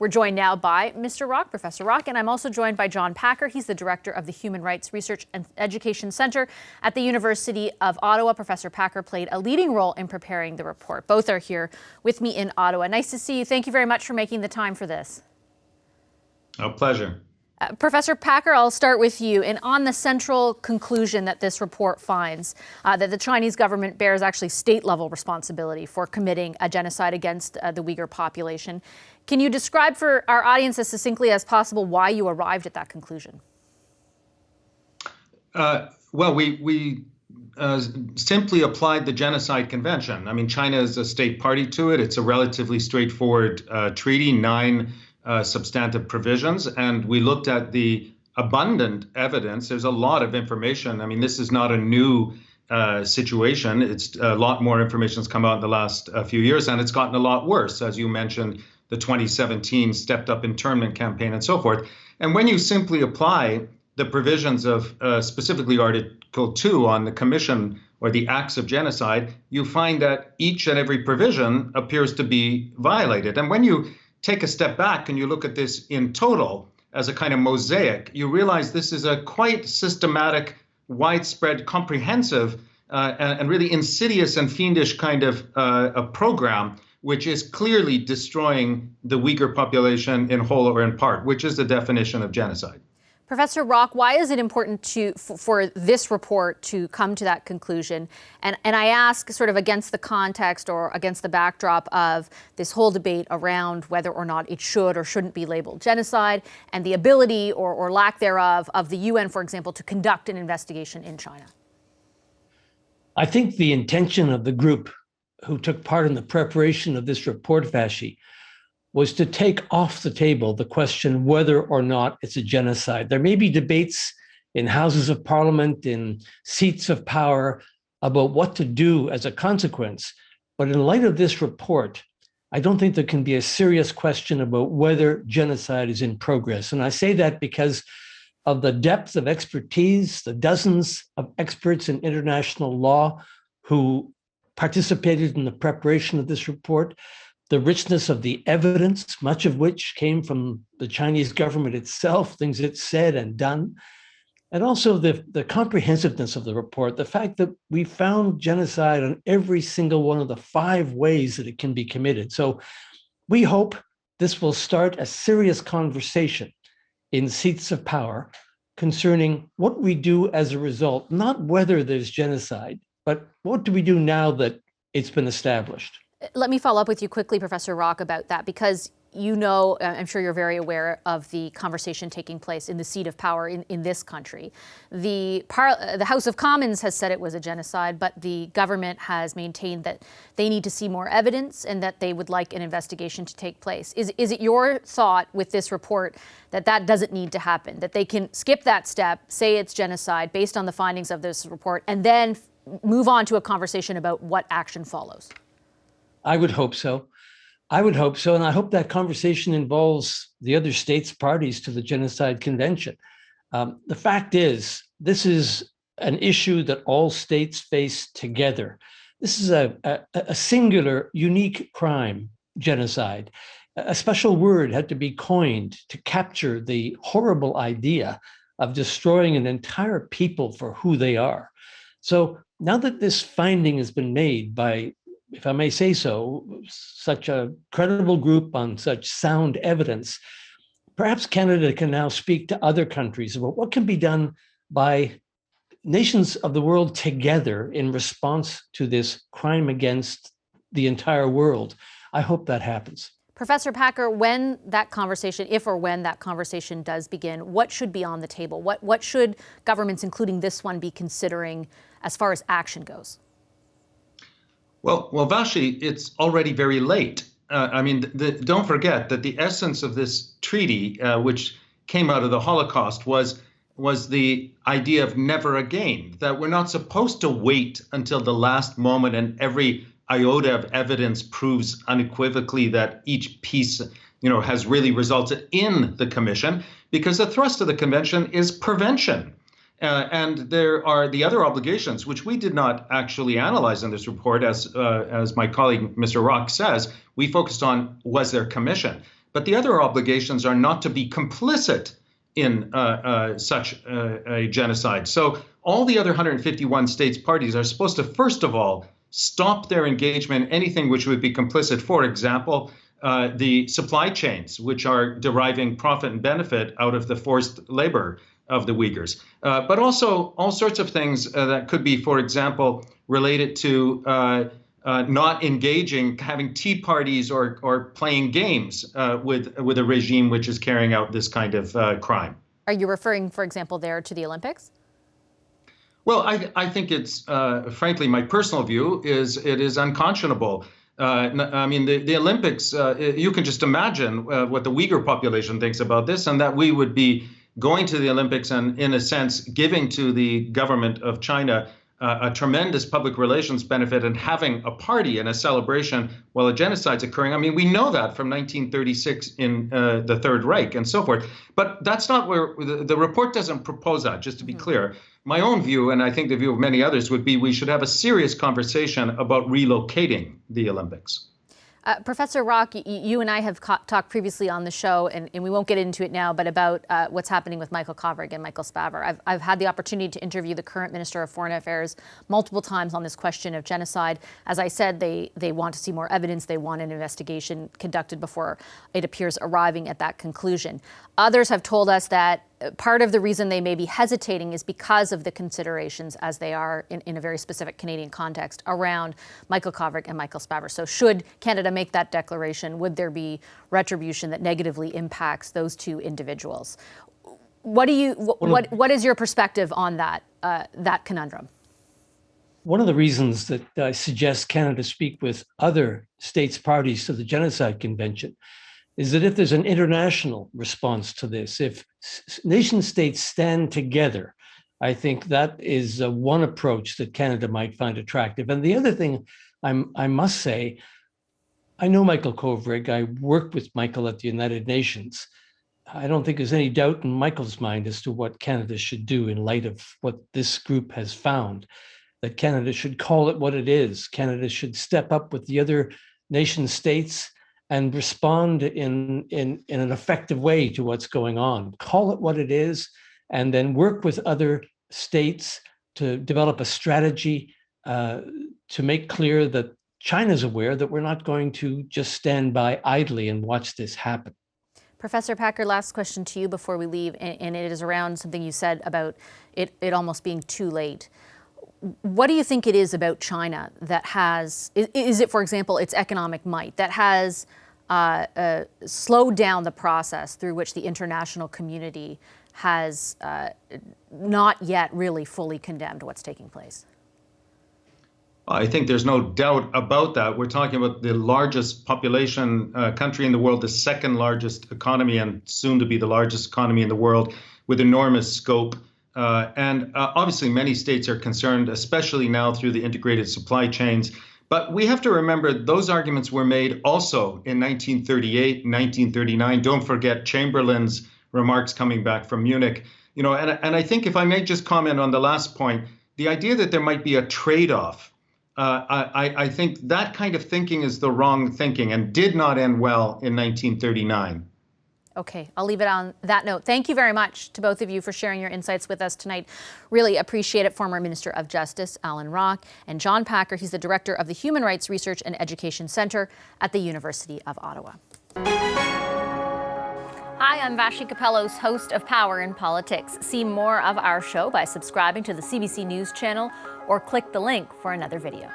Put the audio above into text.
We're joined now by Mr. Rock, Professor Rock, and I'm also joined by John Packer. He's the director of the Human Rights Research and Education Center at the University of Ottawa. Professor Packer played a leading role in preparing the report. Both are here with me in Ottawa. Nice to see you. Thank you very much for making the time for this. A pleasure. Professor Packer, I'll start with you. And on the central conclusion that this report finds, that the Chinese government bears actually state-level responsibility for committing a genocide against the Uighur population. Can you describe for our audience as succinctly as possible why you arrived at that conclusion? Well, we simply applied the Genocide Convention. I mean, China is a state party to it. It's a relatively straightforward treaty, 9 substantive provisions, and we looked at the abundant evidence. There's a lot of information. I mean, this is not a new situation. It's a lot more information has come out in the last few years, and it's gotten a lot worse, as you mentioned, the 2017 stepped up internment campaign and so forth. And when you simply apply the provisions of specifically Article 2 on the Commission or the acts of genocide, you find that each and every provision appears to be violated. And when you take a step back and you look at this in total as a kind of mosaic, you realize this is a quite systematic, widespread, comprehensive, and really insidious and fiendish kind of a program, which is clearly destroying the Uighur population in whole or in part, which is the definition of genocide. Professor Rock, why is it important for this report to come to that conclusion? And I ask sort of against the context or against the backdrop of this whole debate around whether or not it should or shouldn't be labeled genocide and the ability or lack thereof of the UN, for example, to conduct an investigation in China. I think the intention of the group who took part in the preparation of this report, Vashi, was to take off the table the question whether or not it's a genocide. There may be debates in houses of parliament, in seats of power, about what to do as a consequence. But in light of this report, I don't think there can be a serious question about whether genocide is in progress. And I say that because of the depth of expertise, the dozens of experts in international law who participated in the preparation of this report, the richness of the evidence, much of which came from the Chinese government itself, things it said and done, and also the comprehensiveness of the report, the fact that we found genocide on every single one of the 5 ways that it can be committed. So we hope this will start a serious conversation in seats of power concerning what we do as a result, not whether there's genocide, but what do we do now that it's been established? Let me follow up with you quickly, Professor Rock, about that, because you know, I'm sure you're very aware of the conversation taking place in the seat of power in this country. The House of Commons has said it was a genocide, but the government has maintained that they need to see more evidence and that they would like an investigation to take place. Is it your thought with this report that that doesn't need to happen, that they can skip that step, say it's genocide based on the findings of this report, and then move on to a conversation about what action follows? I would hope so. I would hope so. And I hope that conversation involves the other states parties to the Genocide Convention. The fact is, this is an issue that all states face together. This is a singular, unique crime, genocide. A special word had to be coined to capture the horrible idea of destroying an entire people for who they are. So now that this finding has been made by, if I may say so, such a credible group on such sound evidence, perhaps Canada can now speak to other countries about what can be done by nations of the world together in response to this crime against the entire world. I hope that happens. Professor Packer, when that conversation, if or when that conversation does begin, what should be on the table? What should governments, including this one, be considering as far as action goes? Well, Vashi, it's already very late. I mean, don't forget that the essence of this treaty, which came out of the Holocaust, was the idea of never again, that we're not supposed to wait until the last moment and every iota of evidence proves unequivocally that each piece, has really resulted in the commission, because the thrust of the convention is prevention. And there are the other obligations, which we did not actually analyze in this report, as my colleague, Mr. Rock, says. We focused on, was there commission? but the other obligations are not to be complicit in such a genocide. So all the other 151 states parties are supposed to, first of all, stop their engagement in anything which would be complicit. For example, the supply chains, which are deriving profit and benefit out of the forced labor of the Uyghurs, but also all sorts of things that could be, for example, related to not engaging, having tea parties or playing games with a regime which is carrying out this kind of crime. Are you referring, for example, there to the Olympics? Well, I think it's, frankly, my personal view is it is unconscionable. I mean, the Olympics, you can just imagine what the Uyghur population thinks about this, and that we would be going to the Olympics and, in a sense, giving to the government of China a tremendous public relations benefit and having a party and a celebration while a genocide's occurring. I mean, we know that from 1936 in the Third Reich and so forth. But that's not where the report doesn't propose that, just to be clear. My own view, and I think the view of many others, would be we should have a serious conversation about relocating the Olympics. Professor Rock, you and I have talked previously on the show, and we won't get into it now, but about what's happening with Michael Kovrig and Michael Spavor. I've had the opportunity to interview the current Minister of Foreign Affairs multiple times on this question of genocide. As I said, they want to see more evidence. They want an investigation conducted before it appears arriving at that conclusion. Others have told us that part of the reason they may be hesitating is because of the considerations, as they are in a very specific Canadian context, around Michael Kovrig and Michael Spavor. So should Canada make that declaration, would there be retribution that negatively impacts those two individuals? What is your perspective on that conundrum? One of the reasons that I suggest Canada speak with other states parties to the Genocide Convention is that if there's an international response to this, if nation states stand together, I think that is one approach that Canada might find attractive. And the other thing I must say, I know Michael Kovrig. I worked with Michael at the United Nations. I don't think there's any doubt in Michael's mind as to what Canada should do in light of what this group has found, that Canada should call it what it is. Canada should step up with the other nation states and respond in an effective way to what's going on. Call it what it is, and then work with other states to develop a strategy to make clear that China's aware that we're not going to just stand by idly and watch this happen. Professor Packer, last question to you before we leave, and it is around something you said about it almost being too late. What do you think it is about China that has, is it, for example, its economic might that has slowed down the process through which the international community has not yet really fully condemned what's taking place? I think there's no doubt about that. We're talking about the largest population country in the world, the second largest economy, and soon to be the largest economy in the world, with enormous scope. And obviously many states are concerned, especially now through the integrated supply chains. But we have to remember those arguments were made also in 1938, 1939. Don't forget Chamberlain's remarks coming back from Munich. You know, and I think if I may just comment on the last point, the idea that there might be a trade-off, I think that kind of thinking is the wrong thinking and did not end well in 1939. Okay, I'll leave it on that note. Thank you very much to both of you for sharing your insights with us tonight. Really appreciate it. Former Minister of Justice Allan Rock and John Packer. He's the director of the Human Rights Research and Education Center at the University of Ottawa. Hi, I'm Vashi Capellos, host of Power in Politics. See more of our show by subscribing to the CBC News channel or click the link for another video.